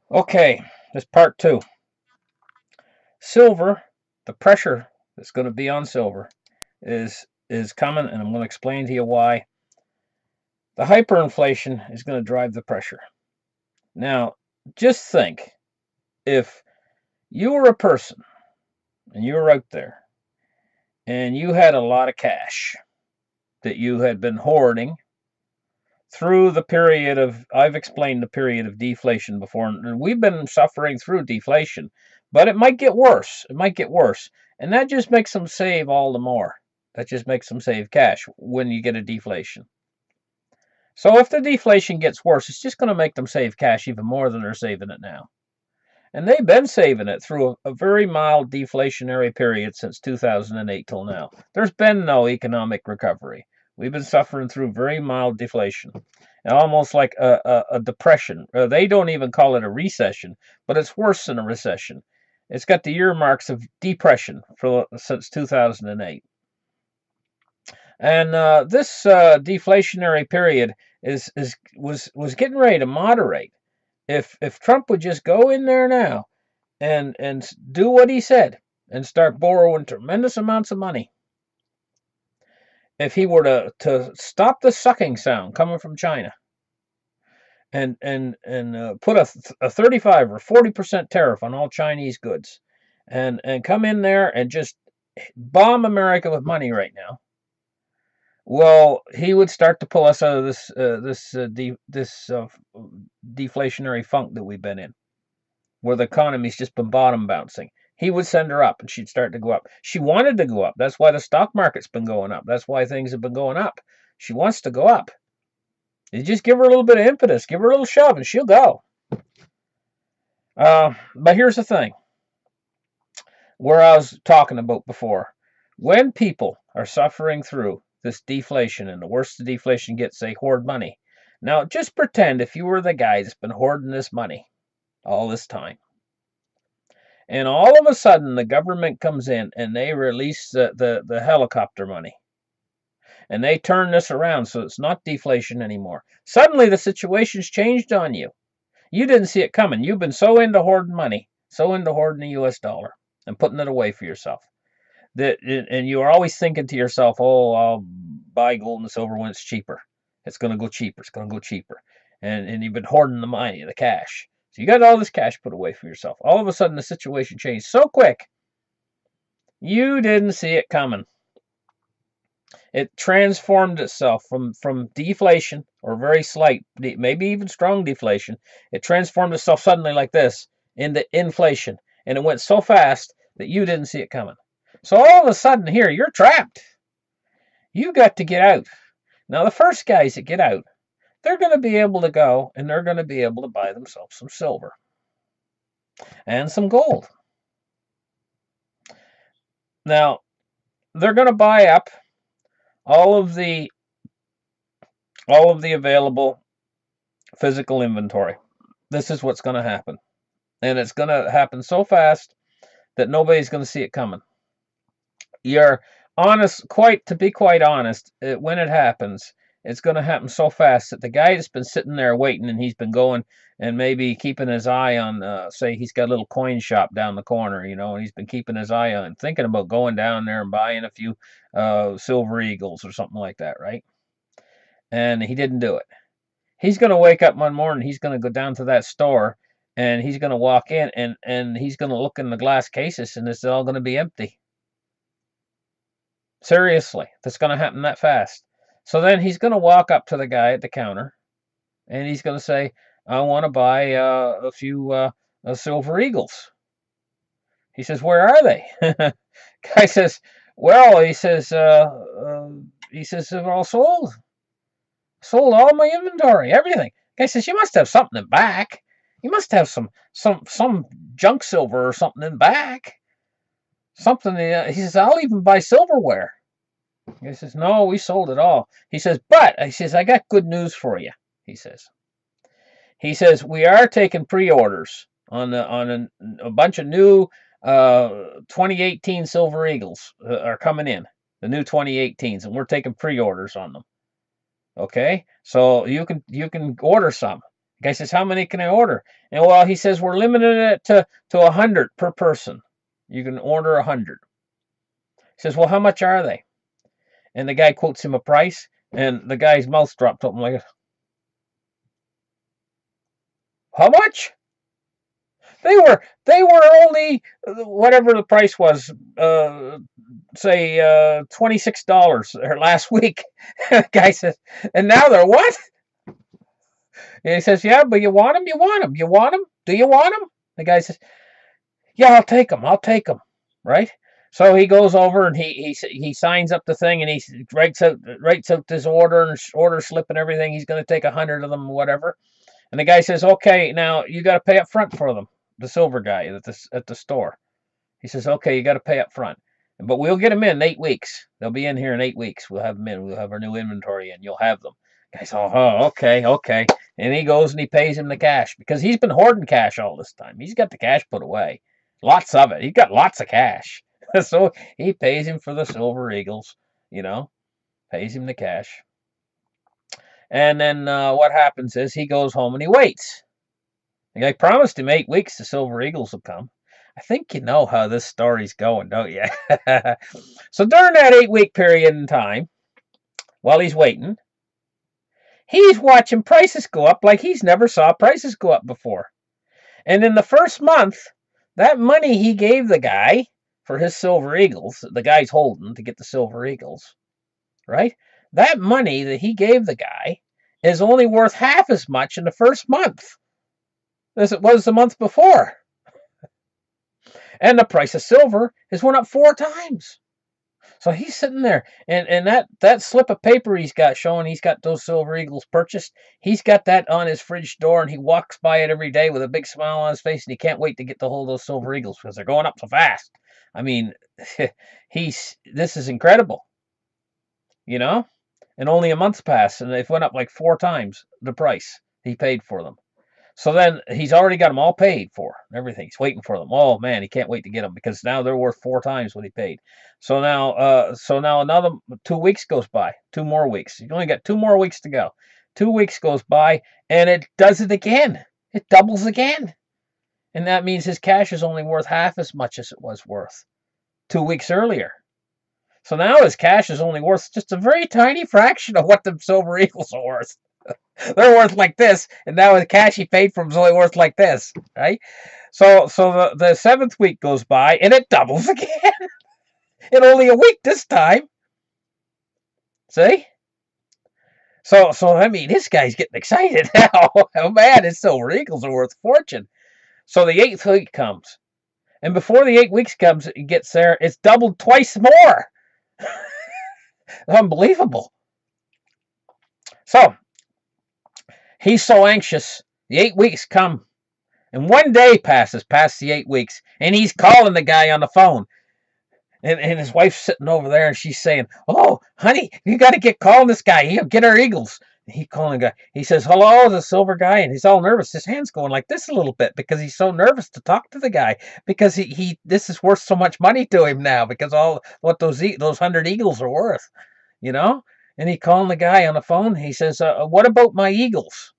Okay, this part two. Silver, the pressure that's going to be on silver is coming, and I'm going to explain to you why. The hyperinflation is going to drive the pressure. Now, just think if you were a person and you were out there and you had a lot of cash that you had been hoarding through the period of, I've explained the period of deflation before, and we've been suffering through deflation, but it might get worse. It might get worse. And that just makes them save all the more. That just makes them save cash when you get a deflation. So if the deflation gets worse, it's just going to make them save cash even more than they're saving it now. And they've been saving it through a very mild deflationary period since 2008 till now. There's been no economic recovery. We've been suffering through very mild deflation, almost like a depression. They don't even call it a recession, but it's worse than a recession. It's got the earmarks of depression since 2008. And this deflationary period was getting ready to moderate. If Trump would just go in there now and do what he said and start borrowing tremendous amounts of money, if he were to stop the sucking sound coming from China and put a 35 or 40% tariff on all Chinese goods and come in there and just bomb America with money right now, well, he would start to pull us out of this deflationary funk that we've been in, where the economy's just been bottom bouncing. He would send her up and she'd start to go up. She wanted to go up. That's why the stock market's been going up. That's why things have been going up. She wants to go up. You just give her a little bit of impetus, give her a little shove, and she'll go. But here's the thing, where I was talking about before. When people are suffering through this deflation, and the worse the deflation gets, they hoard money. Now, just pretend if you were the guy that's been hoarding this money all this time, and all of a sudden the government comes in and they release the helicopter money, and they turn this around so it's not deflation anymore. Suddenly the situation's changed on you. You didn't see it coming. You've been so into hoarding money, so into hoarding the US dollar and putting it away for yourself, and you are always thinking to yourself, oh, I'll buy gold and silver when it's cheaper. It's going to go cheaper. It's going to go cheaper. And you've been hoarding the money, the cash. So you got all this cash put away for yourself. All of a sudden, the situation changed so quick, you didn't see it coming. It transformed itself from deflation, or very slight, maybe even strong deflation. It transformed itself suddenly like this into inflation. And it went so fast that you didn't see it coming. So all of a sudden here, you're trapped. You got to get out. Now, the first guys that get out, they're going to be able to go and they're going to be able to buy themselves some silver and some gold. Now, they're going to buy up all of the available physical inventory. This is what's going to happen. And it's going to happen so fast that nobody's going to see it coming. You're honest, to be quite honest, when it happens, it's going to happen so fast that the guy that's been sitting there waiting, and he's been going and maybe keeping his eye on, say he's got a little coin shop down the corner, and he's been keeping his eye on, thinking about going down there and buying a few silver eagles or something like that, right? And he didn't do it. He's going to wake up one morning, he's going to go down to that store, and he's going to walk in, and he's going to look in the glass cases, and it's all going to be empty. Seriously, that's going to happen that fast. So then he's going to walk up to the guy at the counter, and he's going to say, I want to buy a few silver eagles. He says, where are they? Guy says, well, he says, they're all sold. Sold all my inventory, everything. Guy says, you must have something in back. You must have some junk silver or something in back. Something. He says, I'll even buy silverware. He says, no, we sold it all. He says, I got good news for you. He says, we are taking pre-orders on a bunch of new 2018 Silver Eagles are coming in, the new 2018s, and we're taking pre-orders on them. Okay, so you can order some, The guy says, how many can I order? And well, he says, we're limiting it to 100 per person. You can order 100. He says, well, how much are they? And the guy quotes him a price, and the guy's mouth dropped open like, how much? They were only whatever the price was, say $26 last week. The guy says, and now they're what? And he says, yeah, but you want them? You want them? You want them? Do you want them? The guy says, yeah, I'll take them. I'll take them. Right? So he goes over and he signs up the thing, and he writes out this order and order slip and everything. He's going to take 100 of them, whatever. And the guy says, okay, now you got to pay up front for them. The silver guy at the store. He says, okay, you got to pay up front. But we'll get them in 8 weeks. They'll be in here in 8 weeks. We'll have them in. We'll have our new inventory in. You'll have them. The guy says, oh, okay. And he goes and he pays him the cash because he's been hoarding cash all this time. He's got the cash put away. Lots of it. He's got lots of cash. So he pays him for the silver eagles, pays him the cash. And then what happens is he goes home and he waits. The guy promised him 8 weeks the silver eagles will come. I think you know how this story's going, don't you? So during that 8-week period in time, while he's waiting, he's watching prices go up like he's never saw prices go up before. And in the first month, that money he gave the guy for his silver eagles, the guy's holding to get the silver eagles, right? That money that he gave the guy is only worth half as much in the first month as it was the month before. And the price of silver has went up 4 times. So he's sitting there, and that slip of paper he's got showing he's got those silver eagles purchased, he's got that on his fridge door, and he walks by it every day with a big smile on his face, and he can't wait to get the hold of those silver eagles because they're going up so fast. I mean, this is incredible, and only a month's passed, and they've went up like 4 times the price he paid for them. So then he's already got them all paid for, everything. He's waiting for them. Oh man, he can't wait to get them because now they're worth 4 times what he paid. So now another 2 weeks goes by, 2 more weeks. You only got 2 more weeks to go. 2 weeks goes by, and it does it again. It doubles again, and that means his cash is only worth half as much as it was worth 2 weeks earlier. So now his cash is only worth just a very tiny fraction of what the silver eagles are worth. They're worth like this, and now the cash he paid for them is only worth like this, right? So the 7th week goes by, and it doubles again. In only a week this time. See? So I mean, this guy's getting excited now. Oh man, his silver eagles are worth a fortune. So the 8th week comes, and before the 8 weeks gets there, it's doubled twice more. Unbelievable. So he's so anxious. The 8 weeks come, and 1 day passes past the 8 weeks, and he's calling the guy on the phone. And his wife's sitting over there, and she's saying, "Oh, honey, you got to get calling this guy. He'll get our eagles." And he calling the guy. He says, "Hello," the silver guy, and he's all nervous. His hand's going like this a little bit because he's so nervous to talk to the guy because this is worth so much money to him now because all what those 100 eagles are worth, And he calling the guy on the phone. He says, "What about my eagles?"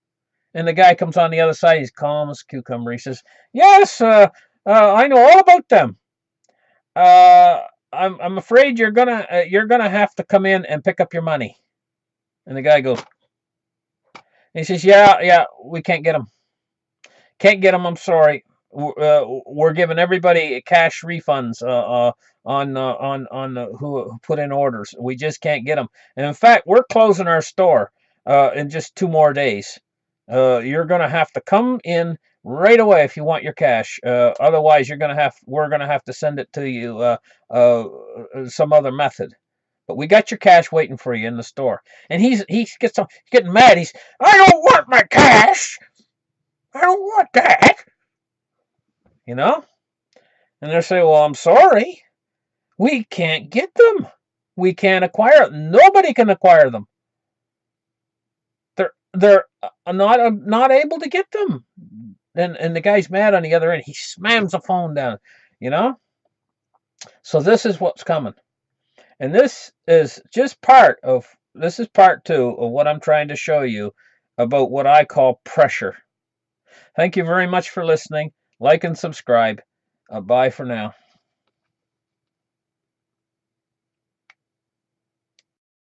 And the guy comes on the other side. He's calm as a cucumber. He says, "Yes, I know all about them. I'm afraid you're gonna have to come in and pick up your money." And the guy goes, he says, "Yeah, we can't get them. Can't get them. I'm sorry. We're giving everybody cash refunds on who put in orders. We just can't get them. And in fact, we're closing our store in just 2 more days. You're gonna have to come in right away if you want your cash. Otherwise, we're gonna have to send it to you some other method. But we got your cash waiting for you in the store." And he's getting mad. "I don't want my cash. I don't want that." And they're saying, "Well, I'm sorry. We can't get them. We can't acquire them. Nobody can acquire them. They're not able to get them." And the guy's mad on the other end. He slams the phone down, So this is what's coming. And this is part 2 of what I'm trying to show you about what I call pressure Thank you very much for listening. Like and subscribe. Bye for now.